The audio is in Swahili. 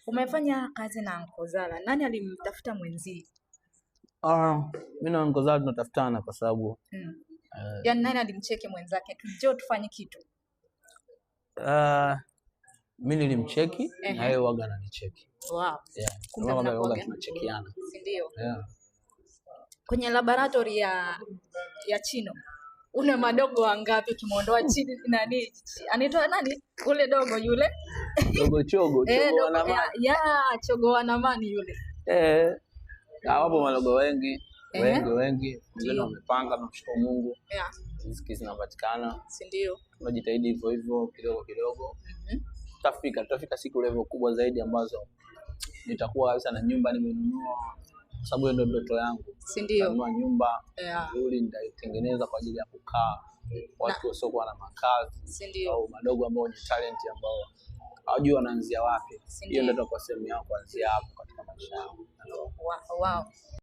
Umefanya kazi na Uncle Zala. Nani alimtafuta mwenzie? Mimi na Uncle Zala tunatafutana kwa sababu yaani nani alimcheki mwenzake? Njoo tufanye kitu. Mimi nilimcheki na yeye waga ananicheki. Wow. Yeah. Kumbe waga tunachekiana. Ndio. Yeah. Kwenye laboratory ya Chino una madogo wangapi? Tumeondoa chini nani? Anaitwa nani? Ule dogo yule. Chogo wanamani yule. Hapo madogo wengi wengine wamepanga, tunamshukuru Mungu. Riziki zinapatikana. Si ndio? Tunajitahidi hivyo kidogo. Tutafika siku level kubwa zaidi ambazo nitakuwa kabisa na nyumba nimenunua, kwa sababu ndio ndoto yangu. Si ndio? Kununua nyumba nzuri nitaitengeneza kwa ajili ya kukaa watu wasiokuwa na makazi. Si ndio? Au madogo ambao ni talent ambao hawajui wanaanzia wapi. Hiyo ndio itakuwa sehemu yao kuanzia hapo katika maisha yao. Wow.